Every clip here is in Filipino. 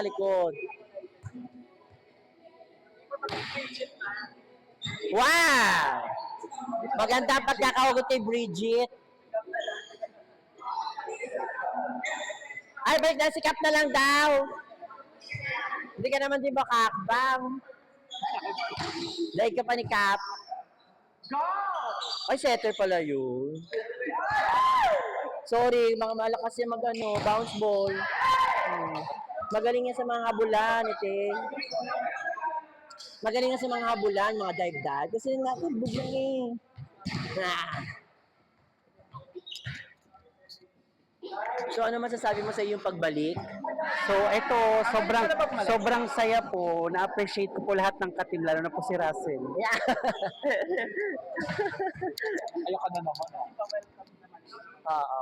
likod. Wow! Maganda ang pagkakahugot kay Bridget. Ay, balik na si Cap na lang daw. Hindi ka naman din makakbang. Like ka pa ni Cap. Ay, setter pala yun. Sorry, mga malakas yan bounce ball. Magaling yan sa mga habulan, ite. Magaling yan sa mga habulan, mga dive-dive. Kasi nakabog lang eh. So, ano masasabi mo sa iyong pagbalik? So ito, sobrang saya po. Na-appreciate ko po lahat ng ka-team, lalo na po si Russell. Yeah. Ayoko na naman. Oo.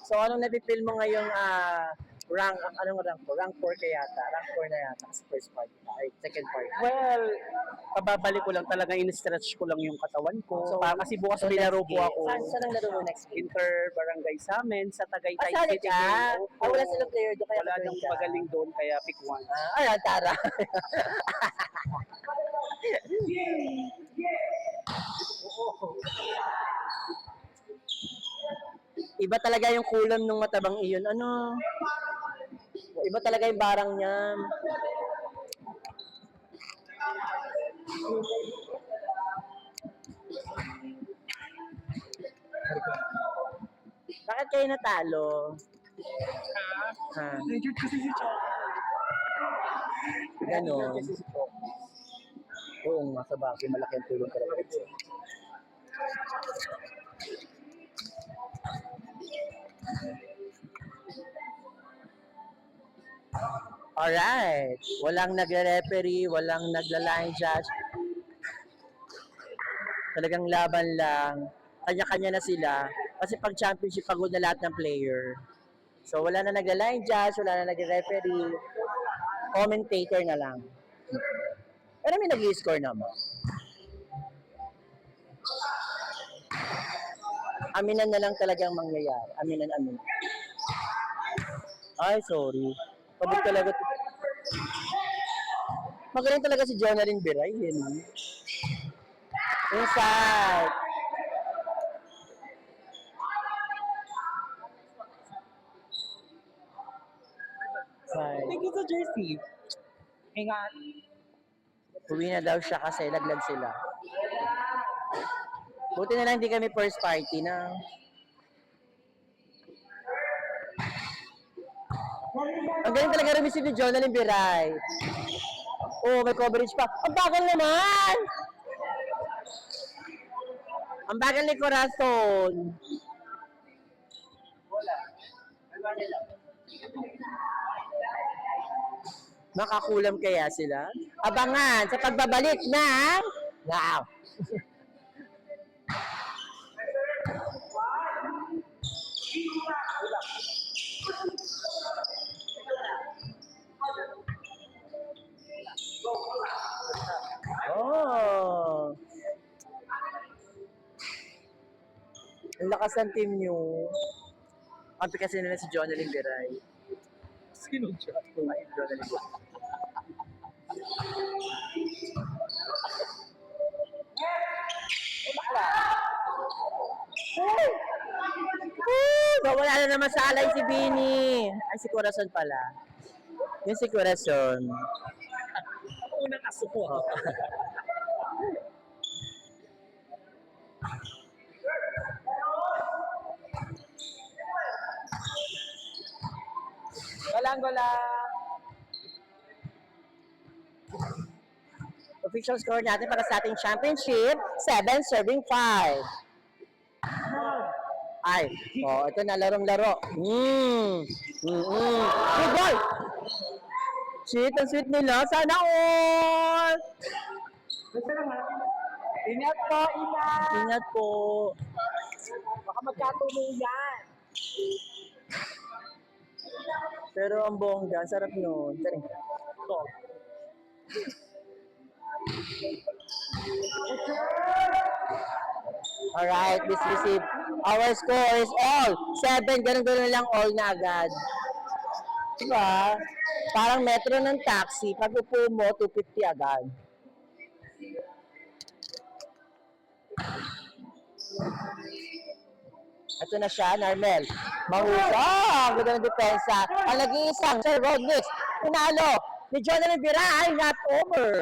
So, anong napipil mo ngayong anong rank po? Rank 4 ka yata. Rank 4 na yata sa first part. Ay, second part. Well, kababalik ko lang talaga, in-stretch ko lang yung katawan ko. So, Kasi bukas may laro po ako. Saan ang laro mo next week? Inter-barangay sa amin, sa Tagaytay Sali City. ka? Wala silang player doon kaya Wala nang magaling doon, kaya pick one. Ayan, tara. Iba talaga yung kulam ng matabang iyon. Ano? Iba talaga yung barang niya. Bakit kayo natalo? Ha? Injured kasi si Chok. Ganon. Oo nga, sa bagay, malaki ang tulong talaga. Alright. Walang nagre-referee, walang nagla-line judge. Talagang laban lang. Kanya-kanya na sila. Kasi pag championship, pagod na lahat ng player. So, wala na nagla-line judge, wala na nagre-referee. Commentator na lang. Pero may nag-i-score naman. Aminan na lang talagang mangyayari. Aminan. Ay, sorry. Pabot talaga. Magaling talaga si Jonalyn Biray. Inside. Thank you sa jersey. Ingat. Uwi na daw siya kasi laglag sila. Buti na lang hindi kami first party na. Ang galing talaga rin ni Jonalyn Biray. Oh, may coverage pa. Ang bagal naman! Ang bagal ni Corazon. Makakulam kaya sila? Abangan sa pagbabalik ng Wow! Oh! Ang lakas ng team nyo. Kampi kasi nila si Jonalyn Biray. Sino siya? Ay, Jonalyn Biray. Wala na naman sa alay si Bini. Ay, si Corazon pala. Yung si Corazon. Unang aso ko. Golang. Official score natin para sa ating championship, 7 serving 5. Ay, ito na larong-laro. Good boy! Sweet ang sweet nila. Sana all! Basta naman. Ingat po, ingat. Ingat po. Baka magkatuloy yan. Pero ang bongga, sarap nun. Tari. Ito. Alright, this receive. Our score is all. 7, ganun lang all na agad. Diba? Parang metro ng taxi, pag upo mo, 250 agad. Ito na siya, Narmel. Mahusay! Ganda ng depensa. Ang nag-iisang, Sir Rodnix, pinalo ni Jonathan Rivera ay not over.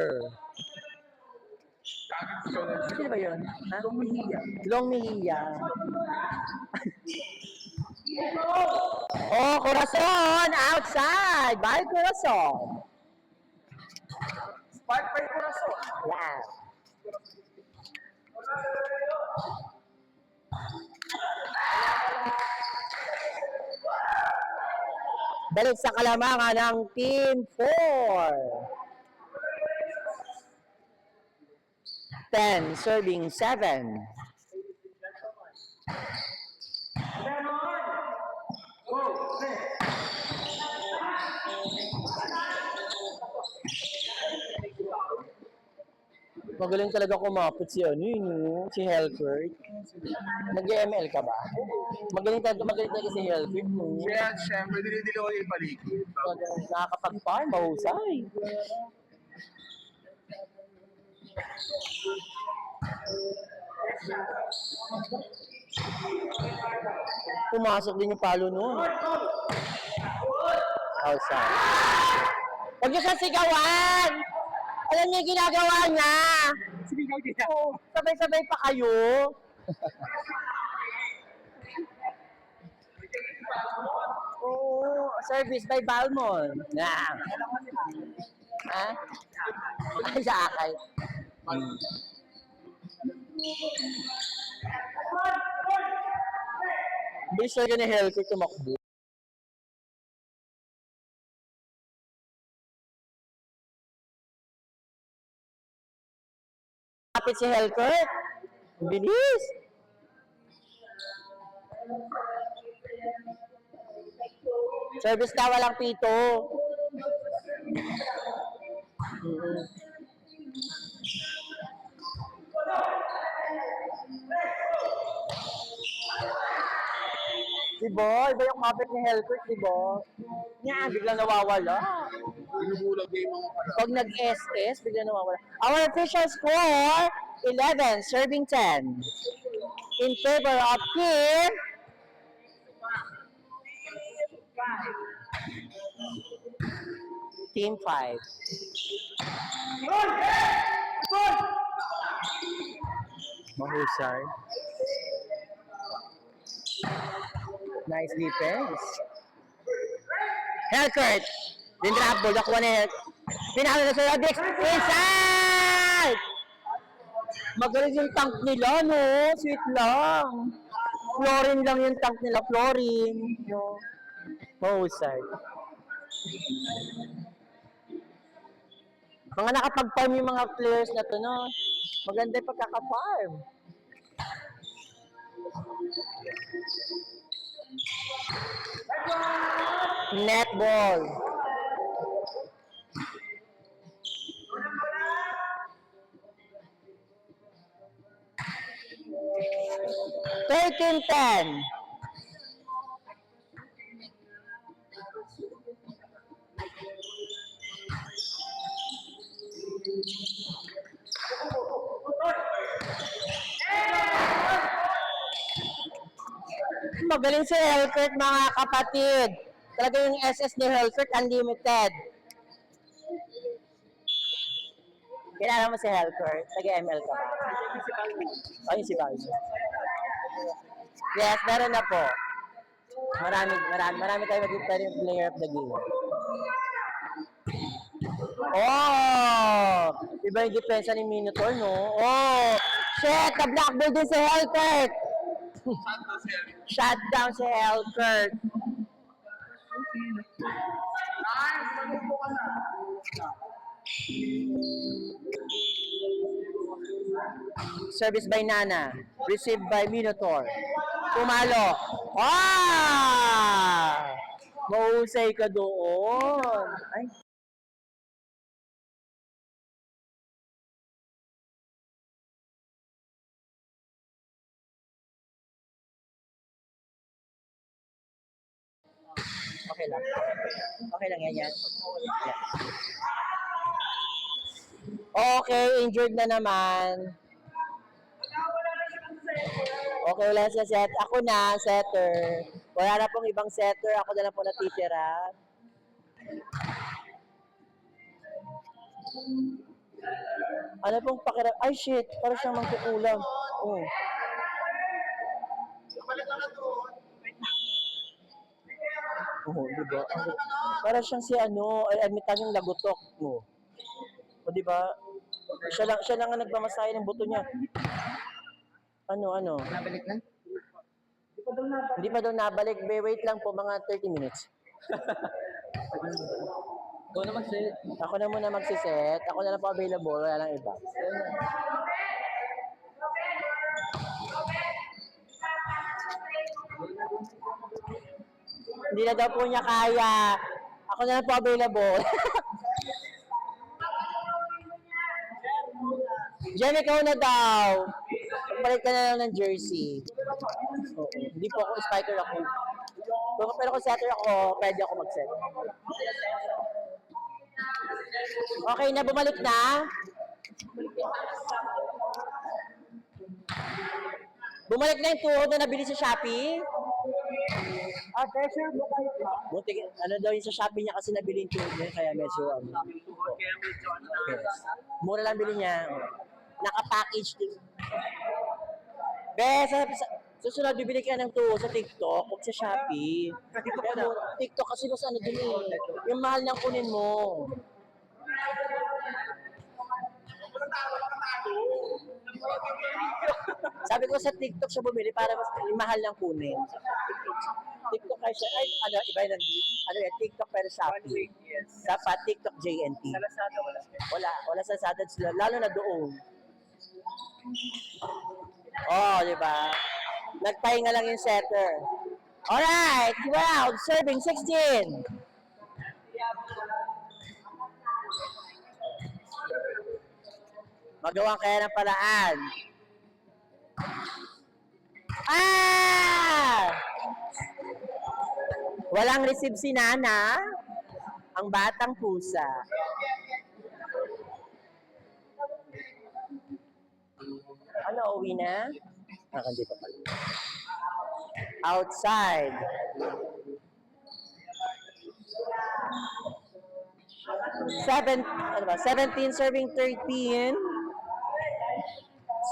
Sino ba yun? Ha? Long Mejia. Oh, Corazon! Outside! By Corazon. Spark by Corazon. Yeah. Balik sa kalamangan ng Team 4. 10, serving 7. Magaling talaga kumapit si ano yun, si Helfert. Nag-ML ka ba? Magaling talaga si Helfert. No? Kaya siyempre, dinidili ko yung paligid. Nakakapag-farm, mahusay. Pumasok din yung palo nun. Outside. Huwag niyo siya sigawan! Alam niyo yung ginagawa niya! Sinigaw niya. Oh, sabay-sabay pa kayo. Oh, service by Balmon. Nah. Ha? Ay, sa akay. Bilis talaga ni Helco tumakbo. Kapit si Helcurt. Bilis. Service na walang pito. Diba? Iba yung kapit ni Helcurt, diba? Nga, biglang nawawala. Binubulag yung mga pala. Pag nag-SS, biglang nawawala. Our official score, 11, serving 10. In favor of Team Team 5. Mahusay. Nice defense. Helcurt. Din drop ball. Nakuha ni Helcurt. Pinalo na sa Rodrix. Inside! Magaling yung tank nila, no? Sweet lang. Fluorine lang yung tank nila. Fluorine. No? Mahusay. Mga nakapag-farm yung mga players na to, no? Maganda yung pagkaka-farm. Netball. $13-10. Magaling si Helcurt, mga kapatid. Talaga yung SS ni Helcurt, unlimited. Kilala mo si Helcurt? Taga-ML ka ba? Ayun si Balmo. Yes, meron na po. Marami tayo maging player of the game. Oh! Iba yung depensa ni Minotaur, no? Oh! Shit! Na-blackball din si Helcurt! Shut down si Helcurt. Service by Nana. Received by Minotaur. Pumalo. Ah! Mahusay ka doon. Ay. Okay lang. Okay lang yan. Yan. Okay, injured na naman. Okay, wala siya set. Ako na, setter. Wala na pong ibang setter. Ako na lang po natitira. Ano pong pakiram? Ay, shit. Para siyang mangkukulam. Oh. Oo, di ba? Para siyang si ano, ay admitan yung lagutok mo. O di ba? Siya lang ang nagmamasahe ng buto niya. Ano? Nabalik na? Hindi pa daw nabalik. Wait lang po, mga 30 minutes. Ikaw na mag-set. Ako na muna magsiset. Ako na lang po available. Wala lang iba. Hindi na daw po niya kaya. Ako na lang po available. Jen, ikaw na daw. Balik ka na lang ng jersey. Oo. Hindi po ako spiker ako. Pero kung setter ako, pwede ako mag-set. Okay na, bumalik na. Bumalik na yung tuhod na nabili sa Shopee. Pressure mo kayo ba? Buti, ano daw yung sa Shopee niya kasi nabili yung tuhod niya, kaya medyo Kaya medyo yes. Mura lang bili niya. Naka-package din. Be, susunod bibili ka ng tuhod sa TikTok o sa Shopee. Pero TikTok kasi mas ano din eh. Yung mahal niyang kunin mo. Sabi ko sa TikTok siya bumili para mas mahal ng kunin. TikTok ay siya, ay ano, iba yung ano yan, TikTok pero Shopee. Dapat TikTok JNT. Sa Lazada wala. Wala sa Lazada sila, lalo na doon. Oh, di ba? Nagpahinga lang yung setter. Alright, wow, serving 16. Magawa kaya ng paraan. Walang receive si Nana, ang batang pusa. Ano, uwi na? Hindi pa pala. Outside. Ano ba? 17 serving 13.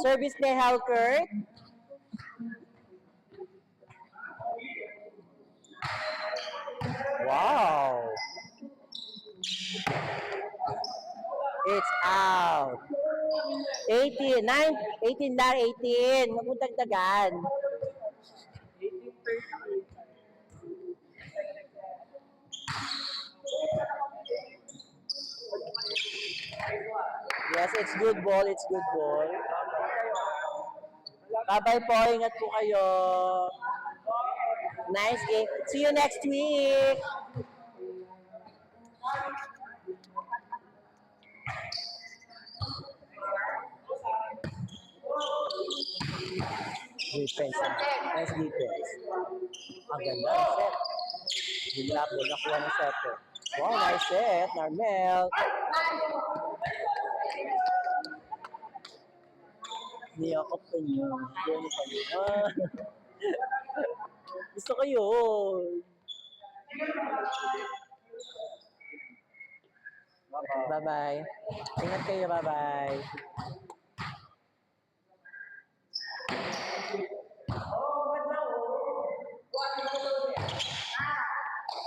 Service ni Halkert. Wow. It's out. 18 na, 18. Magdagdagan. Yes, it's good ball. It's good ball. Bye-bye po. Ingat po kayo. Nice game. See you next week. Defense. Nice defense. Ang ganda ng set. Bigla po nakuha ng set. Wow, nice set. Narmel. Niyakap ko niyo. Gano'n pa niyo. Gusto ko yun. Bye-bye. Ingat kayo. Bye-bye.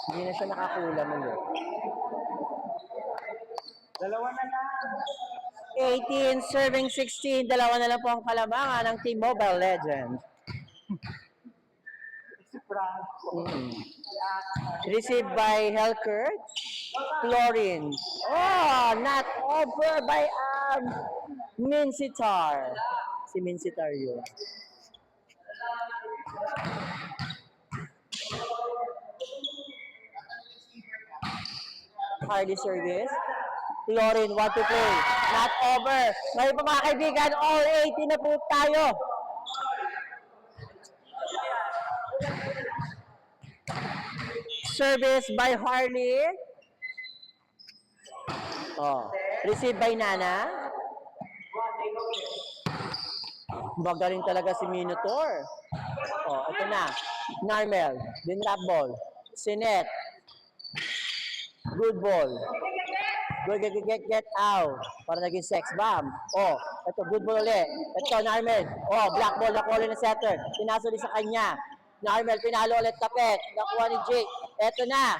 Hindi na siya nakakulam ulit. Dalawa na lang. 18 serving 16. Dalawa na lang po ang kalamangan ng Team Mobile Legends. Received by Helkert. Florin. Oh, not over by Mincitar. Si Mincitar yun. Hardy service. Florin, want to play. Not over. Ngayon po mga kaibigan, all 18 na po tayo. Service by Harley. Oh, receive by Nana. Magaling talaga si Minotaur. Oh, ito na. Narmel. Din rap ball. Sinet. Good ball. Good, get out. Para naging sex bomb. Oh, ito, good ball ulit. Ito, Narmel. Oh, black ball, nakuha ulit ng setter. Pinasok ulit sa kanya. Narmel, pinalo ulit tapet. Nakuha ni Jake. Ito na.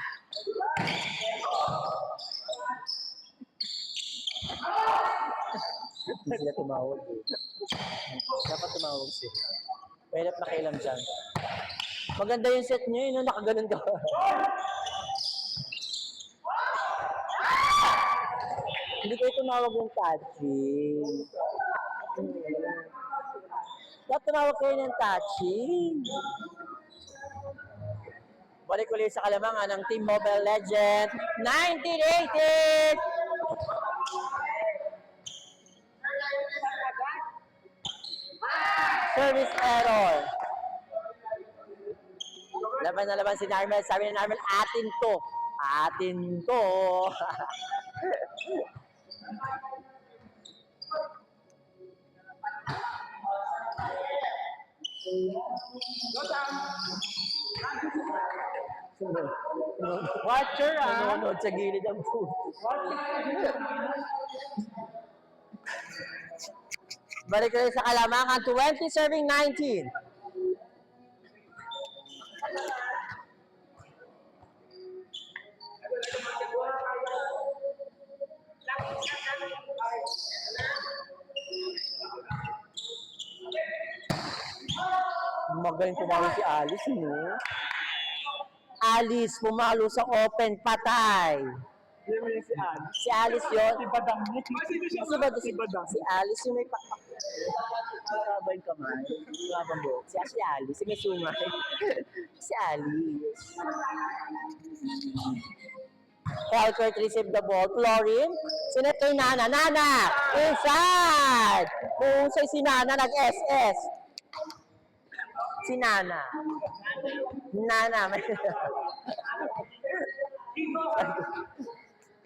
Hindi sila tumawag eh. Dapat tumawag sila. Mahirap nakialam dyan. Maganda yung set niyo yun, no? Nakaganon daw. Hindi kayo tumawag ng touching. Dapat tumawag kayo ng touching. Balik ulit sa kalamangan ng Team Mobile Legends 1980! Service error. Laban na laban si Narmel. Sabi ni Narmel, atin to. Atin to. Watcher, Nanonood sa gilid ang food. Balik ulit sa kalamangan. 20 serving 19. Magaling pumalo si Alice, no? Alice, pumalo sa open, patay. Si Alice yun. Si Badang. Si Alice yung may pakpak. Mababa yung kamay. Mababa ang buhok. Si Alice, yung may sungay. Si Alice. Falcourt receive the ball. Florin. Sinet kay Nana. Nana! Inside! Puhusay si Nana, nag-SS. Si Nana. Nana.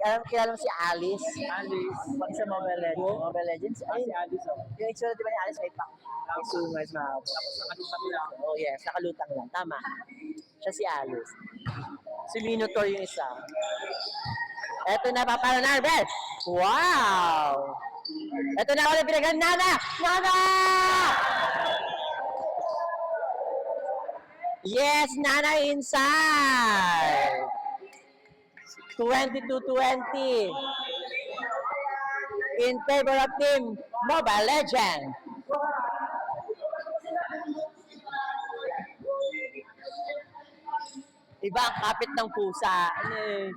Kilala mo si Alice? Alice. Pag sa Mobile Legends. Mobile Legends? Ay, Si Alice ako. yung itsura di ba ni Alice may pak? May sungay sa mga. Tapos nakalutang lang. Oh yes, nakalutang lang. Tama. Siya si Alice. Si Minotaur yung isa. Eto na pa para Narvel. Wow! Eto na ulit pinaghan. Nana! Nana! Yes, Nana inside! 22-20 in favor of Team Mobile Legends. Iba ang kapit ng pusa. Ano eh.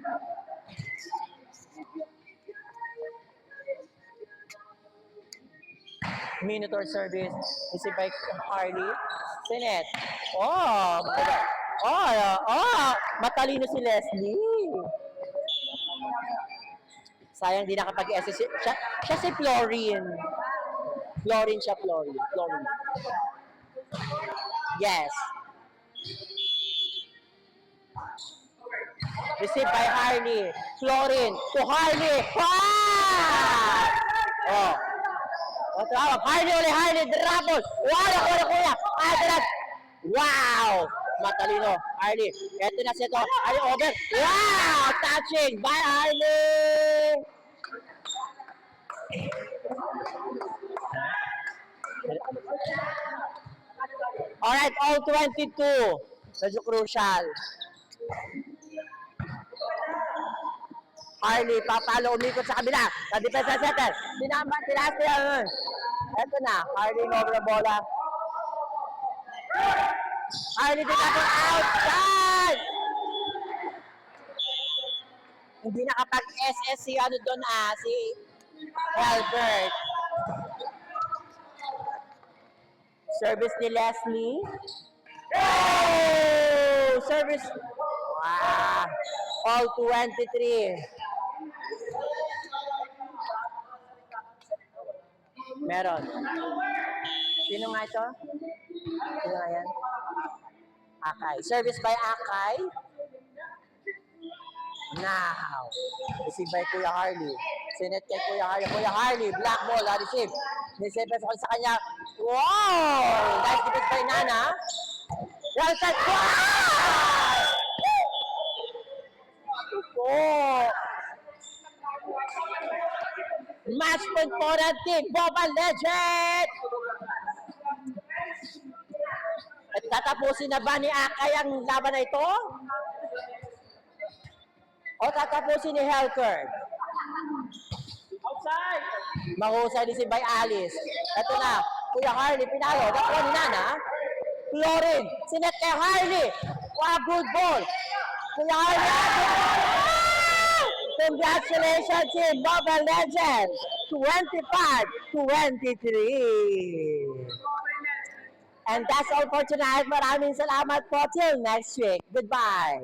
Minotaur service. Isi by Harley. Sinet. Oh! Matalino si Leslie. Sayang di nakapag-SS. Siya si Florin. Florin. Yes. Received by Harley. Florin to Harley. Ah! Oh. Harley, drabble. Wow, kuya. Wow! Matalino. Harley. Ito na siya to. Harley over. Wow! Touching by Harley. Alright, all 22. Medyo crucial. Harley, papalo, umikot sa kabila. Sa depensa setter. Tinaas niya. Ito na, Harley over the bola. Harley dito outside! Hindi nakapag-SS si ano doon si Albert. Service ni Leslie. Oh! Service. Wow! All 23. Meron. Sino nga ito? Sino nga yan? Akay. Service by Akay. Now, receive by Kuya Harley. Sinet kay Kuya Harley. Kuya Harley, black ball, receive. Receive sa kanya. Wow! Nice defense by Nana. Well set. Wow! Oh! Match point for the team, Mobile Legend! At tatapusin na ba ni Akay ang laban na ito? O tatapusin ni Helker? Outside! Mahusay din si Bay Alice. Ito na, Kuya Harley, pinalo. Nakuha ni Nana. Florin, sinet kay Harley. Wow, good ball. Kuya Harley, good ball. Congratulations, team Mobile Legends. 25-23. And that's all for tonight. Maraming salamat po. Till next week. Goodbye.